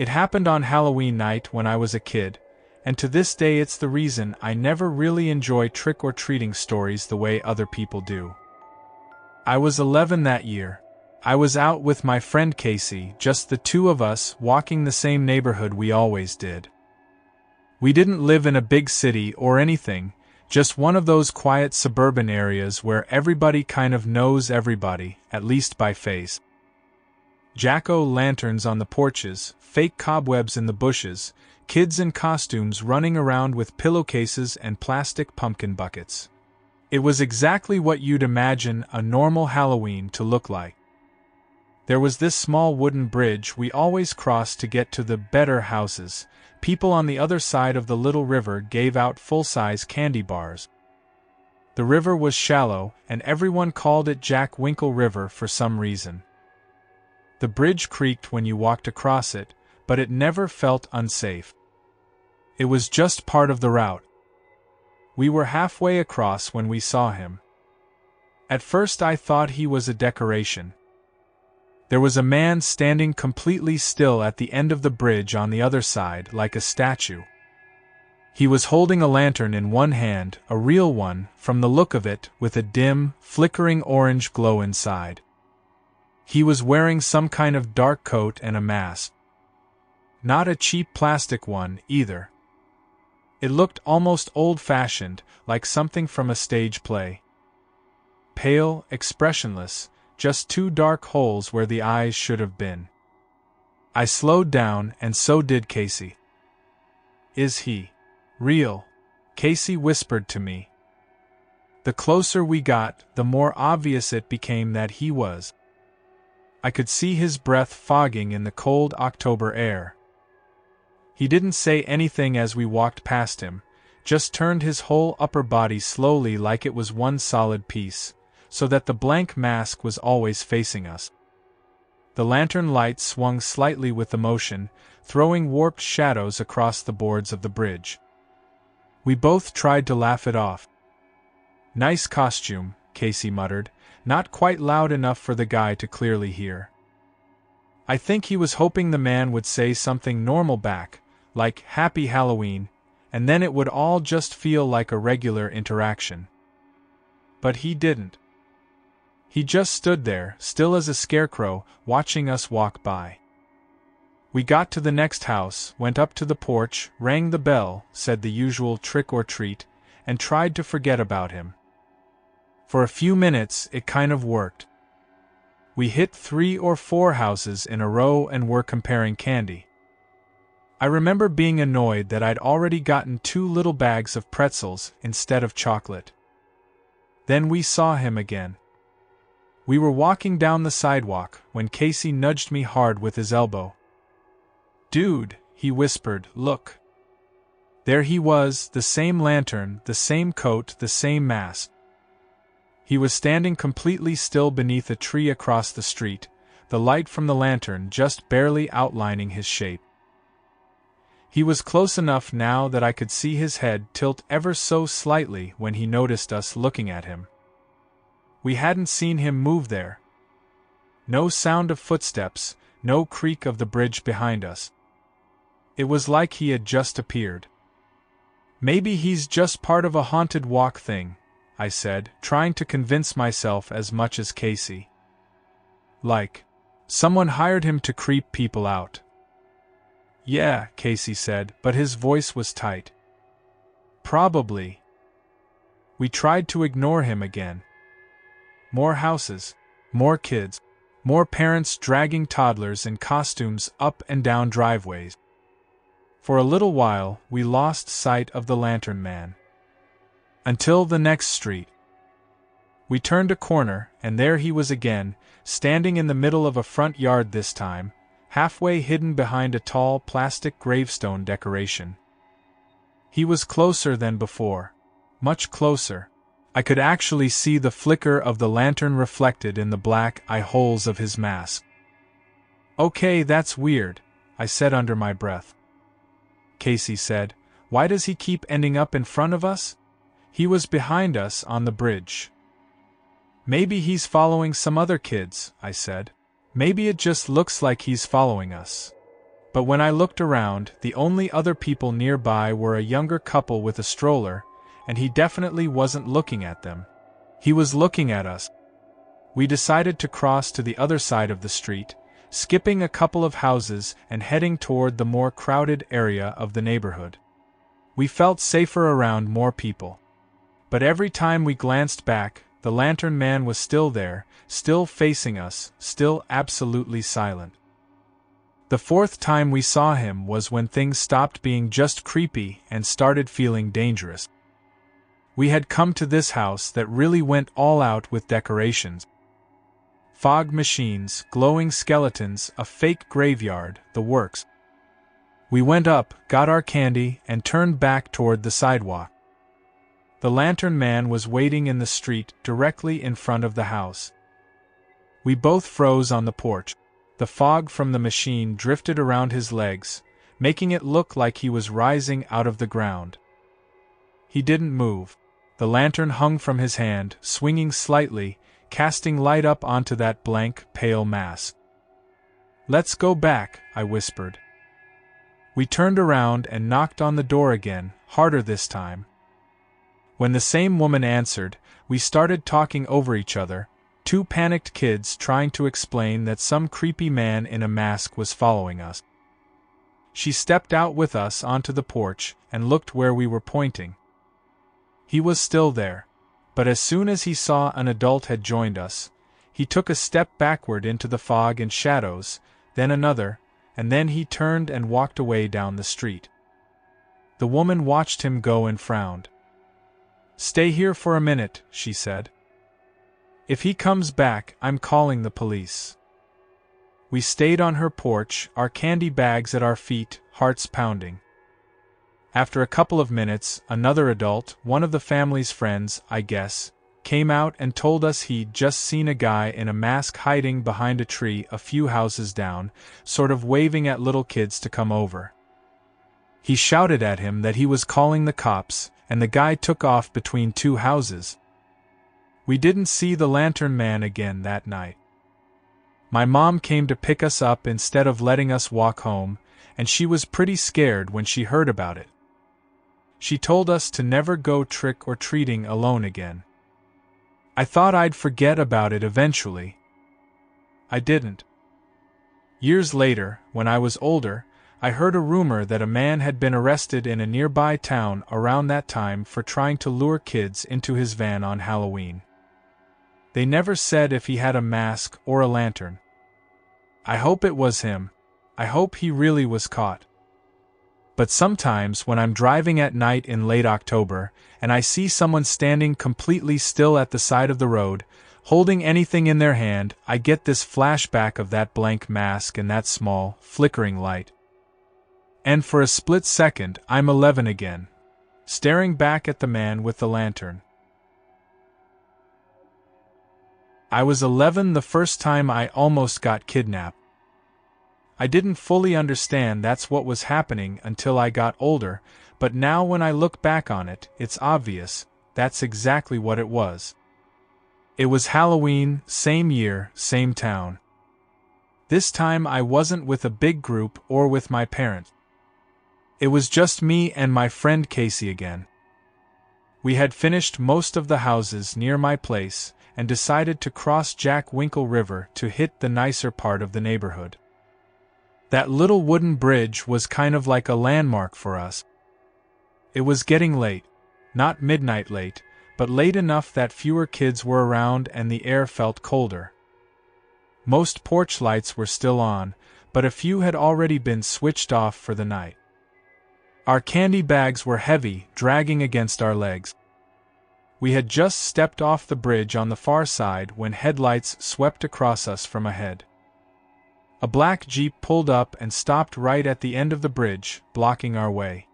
It happened on Halloween night when I was a kid, and to this day it's the reason I never really enjoy trick-or-treating stories the way other people do. I was 11 that year. I was out with my friend Casey, just the two of us walking the same neighborhood we always did. We didn't live in a big city or anything, just one of those quiet suburban areas where everybody kind of knows everybody, at least by face. Jack-o'-lanterns on the porches, fake cobwebs in the bushes, kids in costumes running around with pillowcases and plastic pumpkin buckets. It was exactly what you'd imagine a normal Halloween to look like. There was this small wooden bridge we always crossed to get to the better houses. People on the other side of the little river gave out full-size candy bars. The river was shallow, and everyone called it Jack Winkle River for some reason. The bridge creaked when you walked across it, but it never felt unsafe. It was just part of the route. We were halfway across when we saw him. At first I thought he was a decoration. There was a man standing completely still at the end of the bridge on the other side, like a statue. He was holding a lantern in one hand, a real one, from the look of it, with a dim, flickering orange glow inside. He was wearing some kind of dark coat and a mask. Not a cheap plastic one, either. It looked almost old-fashioned, like something from a stage play. Pale, expressionless, just two dark holes where the eyes should have been. I slowed down, and so did Casey. "Is he real?" Casey whispered to me. The closer we got, the more obvious it became that he was. I could see his breath fogging in the cold October air. He didn't say anything as we walked past him, just turned his whole upper body slowly like it was one solid piece, so that the blank mask was always facing us. The lantern light swung slightly with the motion, throwing warped shadows across the boards of the bridge. We both tried to laugh it off. "Nice costume," Casey muttered, not quite loud enough for the guy to clearly hear. I think he was hoping the man would say something normal back, like "Happy Halloween," and then it would all just feel like a regular interaction. But he didn't. He just stood there, still as a scarecrow, watching us walk by. We got to the next house, went up to the porch, rang the bell, said the usual trick or treat, and tried to forget about him. For a few minutes, it kind of worked. We hit 3 or 4 houses in a row and were comparing candy. I remember being annoyed that I'd already gotten 2 little bags of pretzels instead of chocolate. Then we saw him again. We were walking down the sidewalk when Casey nudged me hard with his elbow. "Dude," he whispered, "look." There he was, the same lantern, the same coat, the same mask. He was standing completely still beneath a tree across the street, the light from the lantern just barely outlining his shape. He was close enough now that I could see his head tilt ever so slightly when he noticed us looking at him. We hadn't seen him move there. No sound of footsteps, no creak of the bridge behind us. It was like he had just appeared. "Maybe he's just part of a haunted walk thing," I said, trying to convince myself as much as Casey. "Like, someone hired him to creep people out." "Yeah," Casey said, but his voice was tight. "Probably." We tried to ignore him again. More houses, more kids, more parents dragging toddlers in costumes up and down driveways. For a little while, we lost sight of the lantern man. Until the next street. We turned a corner, and there he was again, standing in the middle of a front yard this time, halfway hidden behind a tall plastic gravestone decoration. He was closer than before. Much closer. I could actually see the flicker of the lantern reflected in the black eye holes of his mask. "Okay, that's weird," I said under my breath. Casey said, "Why does he keep ending up in front of us? He was behind us on the bridge." "Maybe he's following some other kids," I said. "Maybe it just looks like he's following us." But when I looked around, the only other people nearby were a younger couple with a stroller, and he definitely wasn't looking at them. He was looking at us. We decided to cross to the other side of the street, skipping a couple of houses and heading toward the more crowded area of the neighborhood. We felt safer around more people. But every time we glanced back, the lantern man was still there, still facing us, still absolutely silent. The fourth time we saw him was when things stopped being just creepy and started feeling dangerous. We had come to this house that really went all out with decorations. Fog machines, glowing skeletons, a fake graveyard, the works. We went up, got our candy, and turned back toward the sidewalk. The lantern man was waiting in the street directly in front of the house. We both froze on the porch. The fog from the machine drifted around his legs, making it look like he was rising out of the ground. He didn't move. The lantern hung from his hand, swinging slightly, casting light up onto that blank, pale mask. "Let's go back," I whispered. We turned around and knocked on the door again, harder this time. When the same woman answered, we started talking over each other, two panicked kids trying to explain that some creepy man in a mask was following us. She stepped out with us onto the porch and looked where we were pointing. He was still there, but as soon as he saw an adult had joined us, he took a step backward into the fog and shadows, then another, and then he turned and walked away down the street. The woman watched him go and frowned. "Stay here for a minute," she said. "If he comes back, I'm calling the police." We stayed on her porch, our candy bags at our feet, hearts pounding. After a couple of minutes, another adult, one of the family's friends, I guess, came out and told us he'd just seen a guy in a mask hiding behind a tree a few houses down, sort of waving at little kids to come over. He shouted at him that he was calling the cops, and the guy took off between two houses. We didn't see the lantern man again that night. My mom came to pick us up instead of letting us walk home, and she was pretty scared when she heard about it. She told us to never go trick-or-treating alone again. I thought I'd forget about it eventually. I didn't. Years later, when I was older, I heard a rumor that a man had been arrested in a nearby town around that time for trying to lure kids into his van on Halloween. They never said if he had a mask or a lantern. I hope it was him. I hope he really was caught. But sometimes when I'm driving at night in late October, and I see someone standing completely still at the side of the road, holding anything in their hand, I get this flashback of that blank mask and that small, flickering light. And for a split second, I'm 11 again, staring back at the man with the lantern. I was 11 the first time I almost got kidnapped. I didn't fully understand that's what was happening until I got older, but now when I look back on it, it's obvious, that's exactly what it was. It was Halloween, same year, same town. This time I wasn't with a big group or with my parents. It was just me and my friend Casey again. We had finished most of the houses near my place and decided to cross Jack Winkle River to hit the nicer part of the neighborhood. That little wooden bridge was kind of like a landmark for us. It was getting late, not midnight late, but late enough that fewer kids were around and the air felt colder. Most porch lights were still on, but a few had already been switched off for the night. Our candy bags were heavy, dragging against our legs. We had just stepped off the bridge on the far side when headlights swept across us from ahead. A black Jeep pulled up and stopped right at the end of the bridge, blocking our way.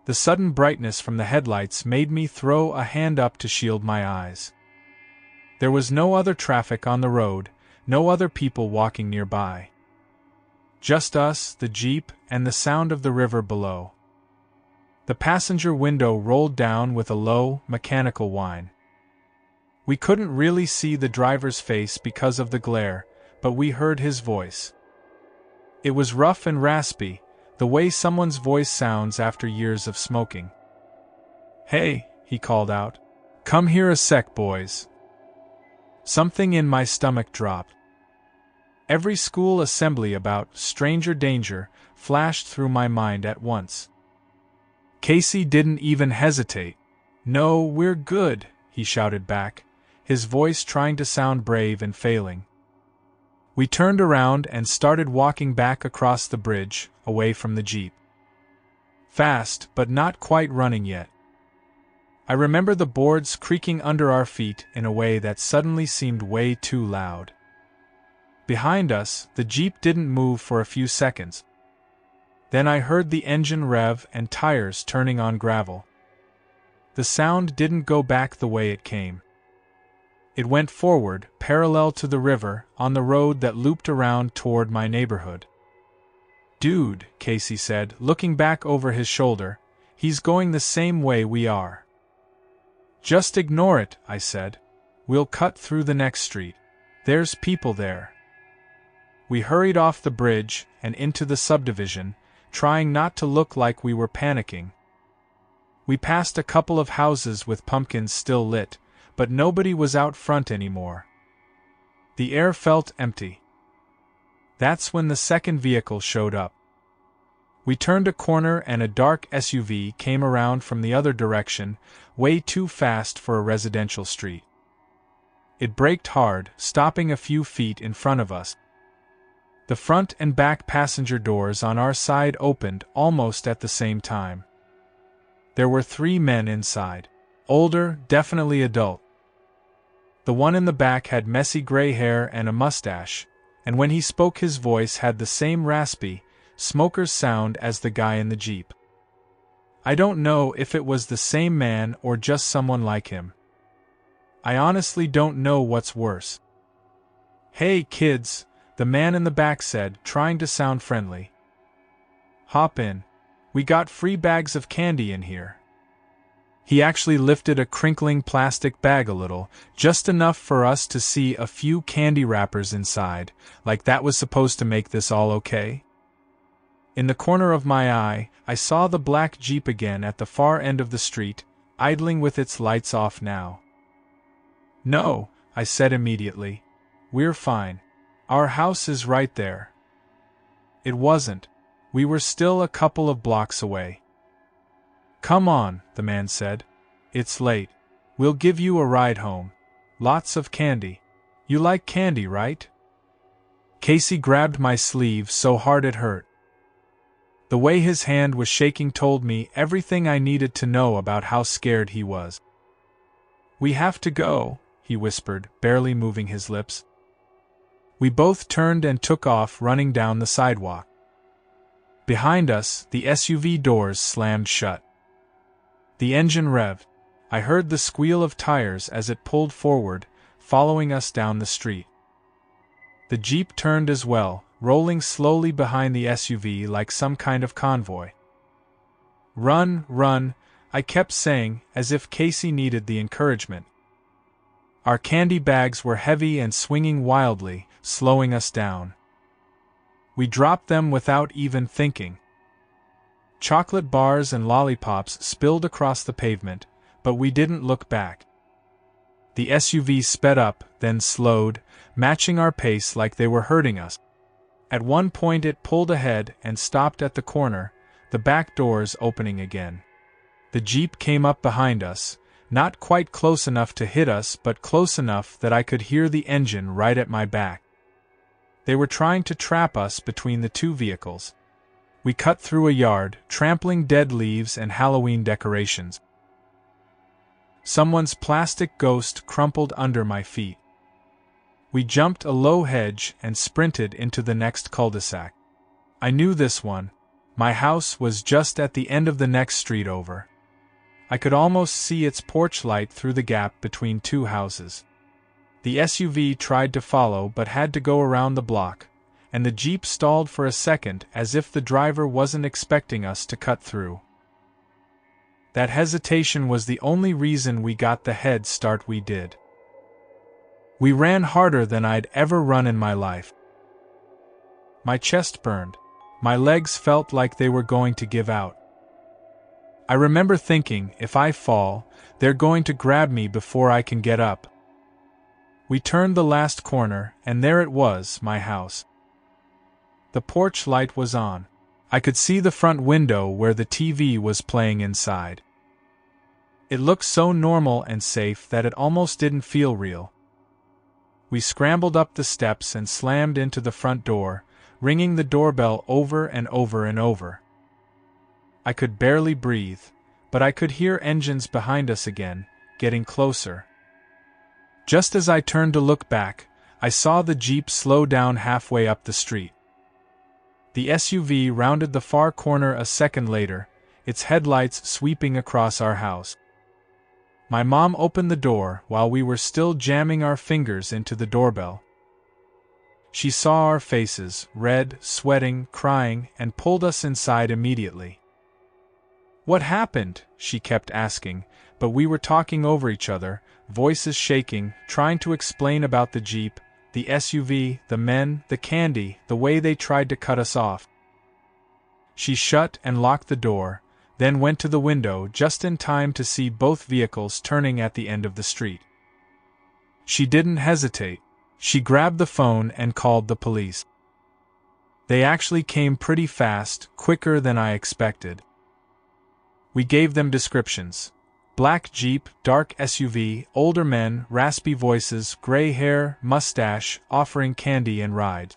The sudden brightness from the headlights made me throw a hand up to shield my eyes. There was no other traffic on the road, no other people walking nearby. Just us, the Jeep, and the sound of the river below. The passenger window rolled down with a low, mechanical whine. We couldn't really see the driver's face because of the glare, but we heard his voice. It was rough and raspy, the way someone's voice sounds after years of smoking. "Hey," he called out. "Come here a sec, boys." Something in my stomach dropped. Every school assembly about stranger danger flashed through my mind at once. Casey didn't even hesitate. "No, we're good," he shouted back, his voice trying to sound brave and failing. We turned around and started walking back across the bridge, away from the Jeep. Fast, but not quite running yet. I remember the boards creaking under our feet in a way that suddenly seemed way too loud. Behind us, the Jeep didn't move for a few seconds. Then I heard the engine rev and tires turning on gravel. The sound didn't go back the way it came. It went forward, parallel to the river, on the road that looped around toward my neighborhood. "Dude," Casey said, looking back over his shoulder, "he's going the same way we are." "Just ignore it," I said. "We'll cut through the next street. There's people there." We hurried off the bridge and into the subdivision, trying not to look like we were panicking. We passed a couple of houses with pumpkins still lit, but nobody was out front anymore. The air felt empty. That's when the second vehicle showed up. We turned a corner and a dark SUV came around from the other direction, way too fast for a residential street. It braked hard, stopping a few feet in front of us. The front and back passenger doors on our side opened almost at the same time. There were 3 men inside. Older, definitely adult. The one in the back had messy gray hair and a mustache, and when he spoke his voice had the same raspy, smoker's sound as the guy in the Jeep. I don't know if it was the same man or just someone like him. I honestly don't know what's worse. "Hey, kids," the man in the back said, trying to sound friendly. "Hop in. We got free bags of candy in here." He actually lifted a crinkling plastic bag a little, just enough for us to see a few candy wrappers inside, like that was supposed to make this all okay. In the corner of my eye, I saw the black Jeep again at the far end of the street, idling with its lights off now. "No," I said immediately. "We're fine. Our house is right there." It wasn't. We were still a couple of blocks away. "Come on," the man said. "It's late. We'll give you a ride home. Lots of candy. You like candy, right?" Casey grabbed my sleeve so hard it hurt. The way his hand was shaking told me everything I needed to know about how scared he was. "We have to go," he whispered, barely moving his lips. We both turned and took off, running down the sidewalk. Behind us, the SUV doors slammed shut. The engine revved. I heard the squeal of tires as it pulled forward, following us down the street. The Jeep turned as well, rolling slowly behind the SUV like some kind of convoy. "Run, run," I kept saying, as if Casey needed the encouragement. Our candy bags were heavy and swinging wildly, slowing us down. We dropped them without even thinking. Chocolate bars and lollipops spilled across the pavement, but we didn't look back. The SUV sped up, then slowed, matching our pace like they were hurting us. At one point it pulled ahead and stopped at the corner, the back doors opening again. The Jeep came up behind us, not quite close enough to hit us but close enough that I could hear the engine right at my back. They were trying to trap us between the two vehicles. We cut through a yard, trampling dead leaves and Halloween decorations. Someone's plastic ghost crumpled under my feet. We jumped a low hedge and sprinted into the next cul-de-sac. I knew this one. My house was just at the end of the next street over. I could almost see its porch light through the gap between 2 houses. The SUV tried to follow but had to go around the block, and the Jeep stalled for a second as if the driver wasn't expecting us to cut through. That hesitation was the only reason we got the head start we did. We ran harder than I'd ever run in my life. My chest burned. My legs felt like they were going to give out. I remember thinking, if I fall, they're going to grab me before I can get up. We turned the last corner, and there it was, my house. The porch light was on. I could see the front window where the TV was playing inside. It looked so normal and safe that it almost didn't feel real. We scrambled up the steps and slammed into the front door, ringing the doorbell over and over and over. I could barely breathe, but I could hear engines behind us again, getting closer. Just as I turned to look back, I saw the Jeep slow down halfway up the street. The SUV rounded the far corner a second later, its headlights sweeping across our house. My mom opened the door while we were still jamming our fingers into the doorbell. She saw our faces, red, sweating, crying, and pulled us inside immediately. "What happened?" she kept asking, but we were talking over each other, voices shaking, trying to explain about the Jeep, the SUV, the men, the candy, the way they tried to cut us off. She shut and locked the door, then went to the window just in time to see both vehicles turning at the end of the street. She didn't hesitate. She grabbed the phone and called the police. They actually came pretty fast, quicker than I expected. We gave them descriptions. Black Jeep, dark SUV, older men, raspy voices, gray hair, mustache, offering candy and ride.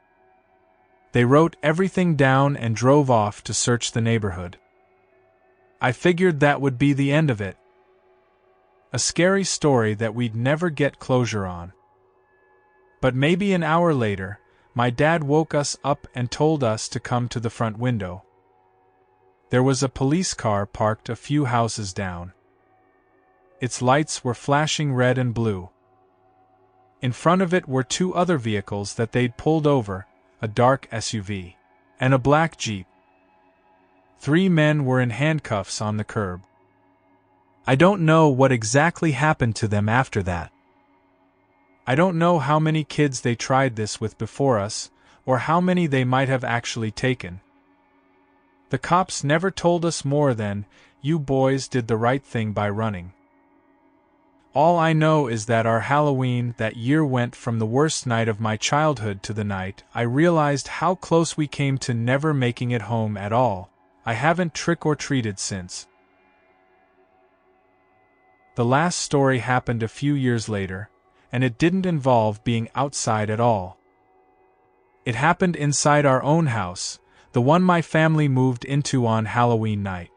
They wrote everything down and drove off to search the neighborhood. I figured that would be the end of it. A scary story that we'd never get closure on. But maybe an hour later, my dad woke us up and told us to come to the front window. There was a police car parked a few houses down. Its lights were flashing red and blue. In front of it were two other vehicles that they'd pulled over, a dark SUV and a black Jeep. 3 men were in handcuffs on the curb. I don't know what exactly happened to them after that. I don't know how many kids they tried this with before us, or how many they might have actually taken. The cops never told us more than, "You boys did the right thing by running." All I know is that our Halloween that year went from the worst night of my childhood to the night I realized how close we came to never making it home at all. I haven't trick-or-treated since. The last story happened a few years later, and it didn't involve being outside at all. It happened inside our own house, the one my family moved into on Halloween night.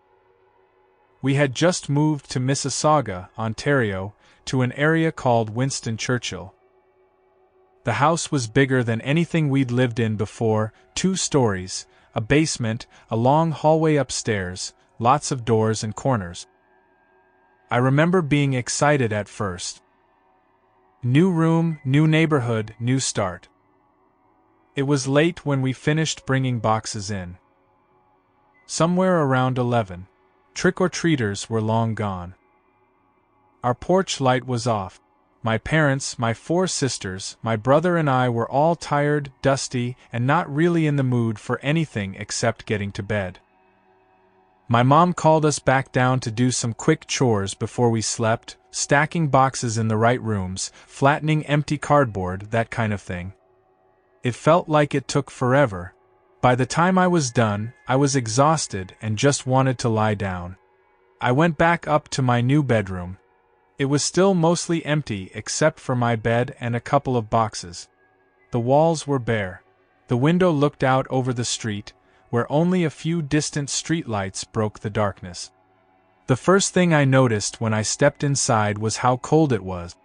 We had just moved to Mississauga, Ontario, to an area called Winston Churchill. The house was bigger than anything we'd lived in before, 2 stories, a basement, a long hallway upstairs, lots of doors and corners. I remember being excited at first. New room, new neighborhood, new start. It was late when we finished bringing boxes in. Somewhere around 11. Trick-or-treaters were long gone. Our porch light was off. My parents, my 4 sisters, my brother and I were all tired, dusty, and not really in the mood for anything except getting to bed. My mom called us back down to do some quick chores before we slept, stacking boxes in the right rooms, flattening empty cardboard, that kind of thing. It felt like it took forever. By the time I was done, I was exhausted and just wanted to lie down. I went back up to my new bedroom. It was still mostly empty except for my bed and a couple of boxes. The walls were bare. The window looked out over the street, where only a few distant streetlights broke the darkness. The first thing I noticed when I stepped inside was how cold it was.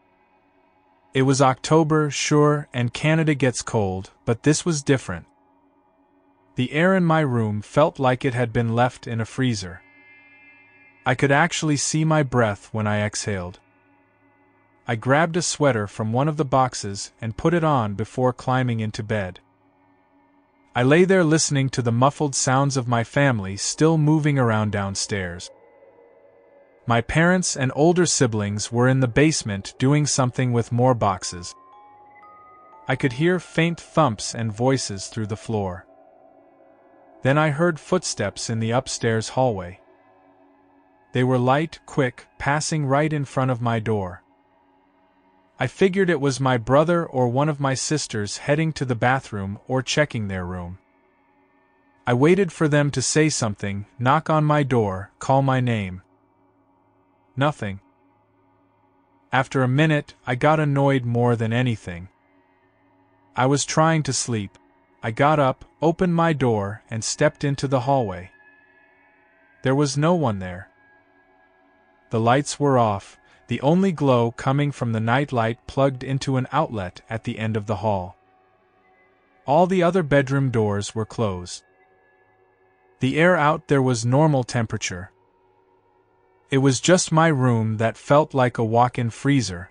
It was October, sure, and Canada gets cold, but this was different. The air in my room felt like it had been left in a freezer. I could actually see my breath when I exhaled. I grabbed a sweater from one of the boxes and put it on before climbing into bed. I lay there listening to the muffled sounds of my family still moving around downstairs. My parents and older siblings were in the basement doing something with more boxes. I could hear faint thumps and voices through the floor. Then I heard footsteps in the upstairs hallway. They were light, quick, passing right in front of my door. I figured it was my brother or one of my sisters heading to the bathroom or checking their room. I waited for them to say something, knock on my door, call my name. Nothing. After a minute, I got annoyed more than anything. I was trying to sleep. I got up, opened my door, and stepped into the hallway. There was no one there. The lights were off, the only glow coming from the nightlight plugged into an outlet at the end of the hall. All the other bedroom doors were closed. The air out there was normal temperature. It was just my room that felt like a walk-in freezer.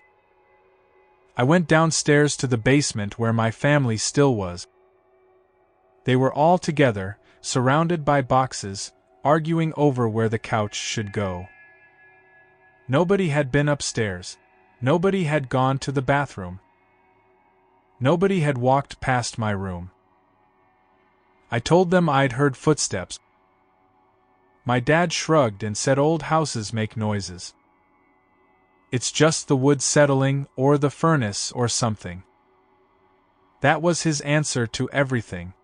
I went downstairs to the basement where my family still was. They were all together, surrounded by boxes, arguing over where the couch should go. Nobody had been upstairs. Nobody had gone to the bathroom. Nobody had walked past my room. I told them I'd heard footsteps. My dad shrugged and said old houses make noises. It's just the wood settling or the furnace or something. That was his answer to everything.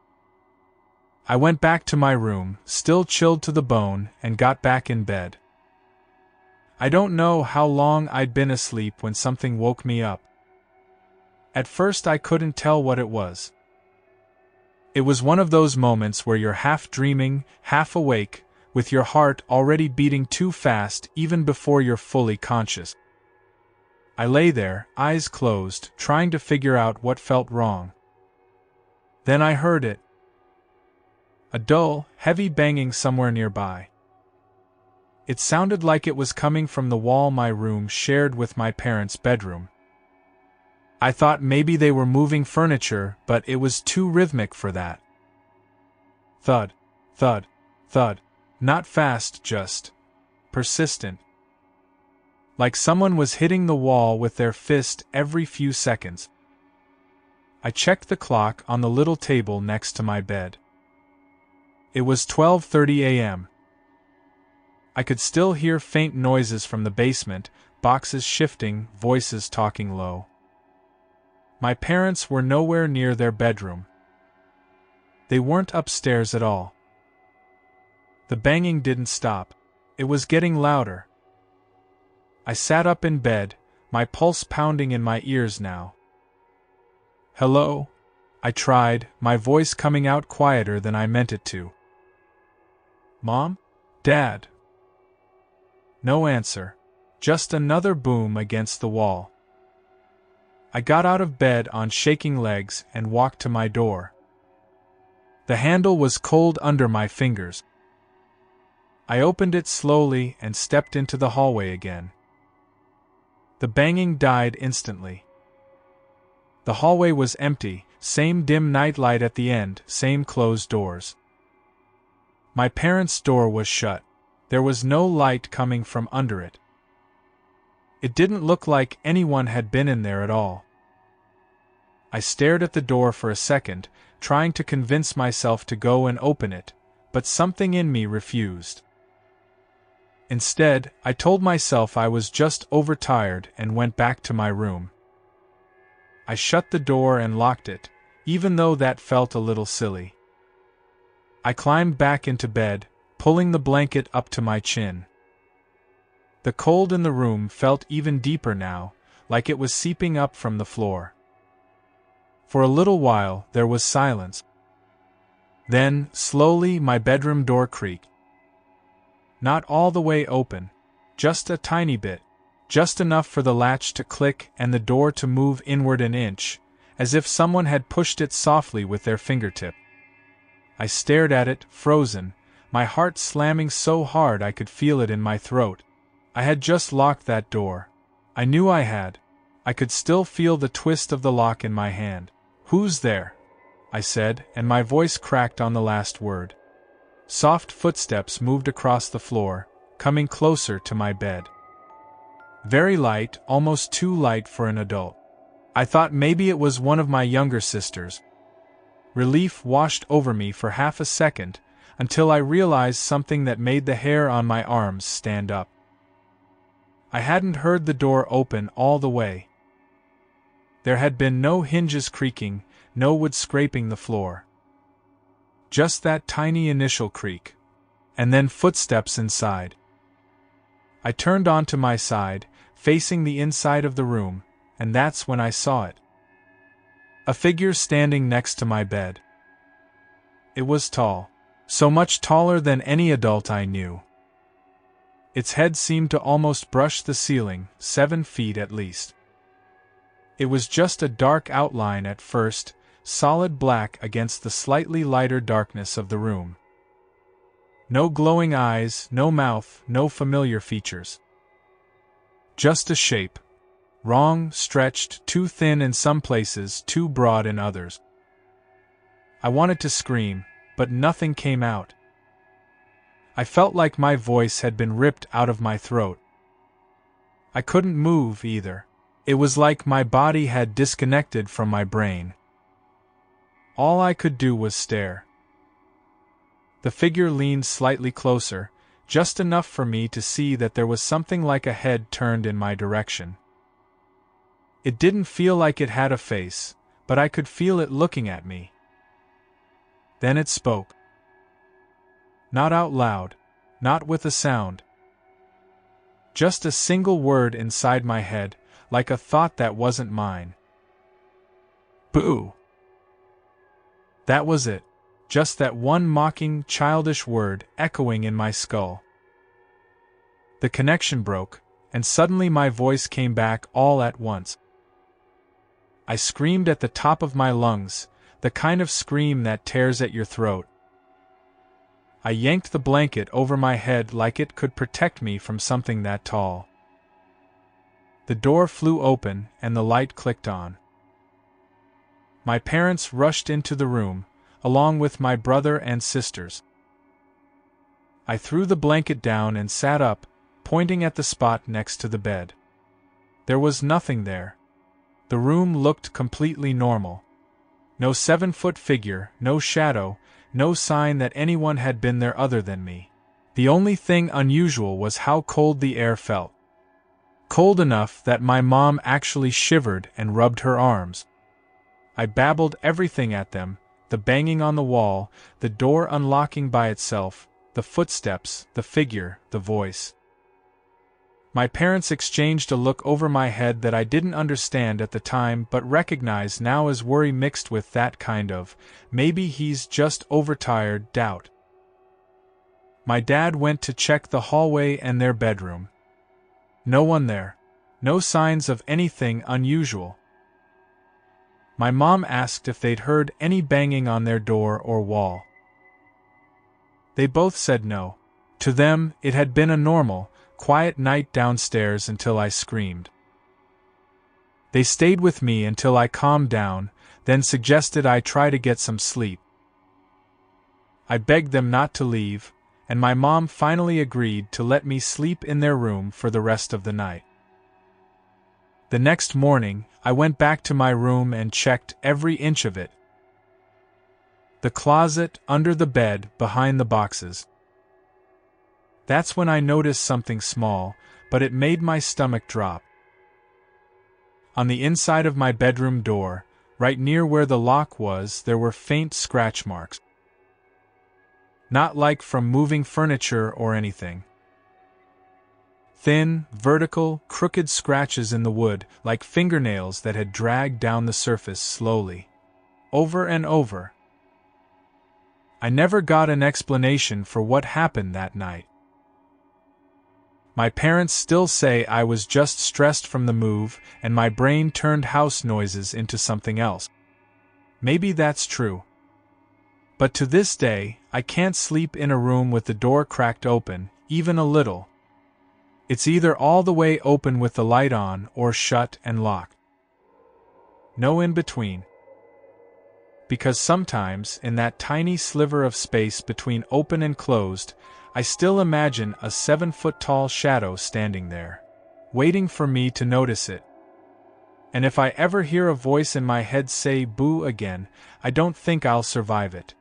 I went back to my room, still chilled to the bone, and got back in bed. I don't know how long I'd been asleep when something woke me up. At first I couldn't tell what it was. It was one of those moments where you're half dreaming, half awake, with your heart already beating too fast even before you're fully conscious. I lay there, eyes closed, trying to figure out what felt wrong. Then I heard it. A dull, heavy banging somewhere nearby. It sounded like it was coming from the wall my room shared with my parents' bedroom. I thought maybe they were moving furniture, but it was too rhythmic for that. Thud, thud, thud. Not fast, just persistent. Like someone was hitting the wall with their fist every few seconds. I checked the clock on the little table next to my bed. It was 12:30 a.m. I could still hear faint noises from the basement, boxes shifting, voices talking low. My parents were nowhere near their bedroom. They weren't upstairs at all. The banging didn't stop. It was getting louder. I sat up in bed, my pulse pounding in my ears now. "Hello?" I tried, my voice coming out quieter than I meant it to. "Mom? Dad?" No answer. Just another boom against the wall. I got out of bed on shaking legs and walked to my door. The handle was cold under my fingers. I opened it slowly and stepped into the hallway again. The banging died instantly. The hallway was empty, same dim nightlight at the end, same closed doors. My parents' door was shut. There was no light coming from under it. It didn't look like anyone had been in there at all. I stared at the door for a second, trying to convince myself to go and open it, but something in me refused. Instead, I told myself I was just overtired and went back to my room. I shut the door and locked it, even though that felt a little silly. I climbed back into bed, pulling the blanket up to my chin. The cold in the room felt even deeper now, like it was seeping up from the floor. For a little while, there was silence. Then, slowly, my bedroom door creaked. Not all the way open, just a tiny bit, just enough for the latch to click and the door to move inward an inch, as if someone had pushed it softly with their fingertip. I stared at it, frozen, my heart slamming so hard I could feel it in my throat. I had just locked that door. I knew I had. I could still feel the twist of the lock in my hand. "Who's there?" I said, and my voice cracked on the last word. Soft footsteps moved across the floor, coming closer to my bed. Very light, almost too light for an adult. I thought maybe it was one of my younger sisters. Relief washed over me for half a second, until I realized something that made the hair on my arms stand up. I hadn't heard the door open all the way. There had been no hinges creaking, no wood scraping the floor. Just that tiny initial creak. And then footsteps inside. I turned onto my side, facing the inside of the room, and that's when I saw it. A figure standing next to my bed. It was tall, so much taller than any adult I knew. Its head seemed to almost brush the ceiling, 7 feet at least. It was just a dark outline at first, solid black against the slightly lighter darkness of the room. No glowing eyes, no mouth, no familiar features. Just a shape. Wrong, stretched, too thin in some places, too broad in others. I wanted to scream, but nothing came out. I felt like my voice had been ripped out of my throat. I couldn't move either. It was like my body had disconnected from my brain. All I could do was stare. The figure leaned slightly closer, just enough for me to see that there was something like a head turned in my direction. It didn't feel like it had a face, but I could feel it looking at me. Then it spoke. Not out loud, not with a sound. Just a single word inside my head, like a thought that wasn't mine. Boo! That was it, just that one mocking, childish word echoing in my skull. The connection broke, and suddenly my voice came back all at once. I screamed at the top of my lungs, the kind of scream that tears at your throat. I yanked the blanket over my head like it could protect me from something that tall. The door flew open and the light clicked on. My parents rushed into the room, along with my brother and sisters. I threw the blanket down and sat up, pointing at the spot next to the bed. There was nothing there. The room looked completely normal. No 7-foot figure, no shadow, no sign that anyone had been there other than me. The only thing unusual was how cold the air felt. Cold enough that my mom actually shivered and rubbed her arms. I babbled everything at them, the banging on the wall, the door unlocking by itself, the footsteps, the figure, the voice. My parents exchanged a look over my head that I didn't understand at the time but recognize now as worry mixed with that kind of, maybe he's just overtired, doubt. My dad went to check the hallway and their bedroom. No one there. No signs of anything unusual. My mom asked if they'd heard any banging on their door or wall. They both said no. To them, it had been a normal, quiet night downstairs until I screamed. They stayed with me until I calmed down, then suggested I try to get some sleep. I begged them not to leave, and my mom finally agreed to let me sleep in their room for the rest of the night. The next morning, I went back to my room and checked every inch of it. The closet, under the bed, behind the boxes. That's when I noticed something small, but it made my stomach drop. On the inside of my bedroom door, right near where the lock was, there were faint scratch marks. Not like from moving furniture or anything. Thin, vertical, crooked scratches in the wood, like fingernails that had dragged down the surface slowly. Over and over. I never got an explanation for what happened that night. My parents still say I was just stressed from the move and my brain turned house noises into something else. Maybe that's true. But to this day, I can't sleep in a room with the door cracked open, even a little. It's either all the way open with the light on or shut and locked. No in between. Because sometimes, in that tiny sliver of space between open and closed, I still imagine a 7-foot-tall shadow standing there, waiting for me to notice it. And if I ever hear a voice in my head say boo again, I don't think I'll survive it.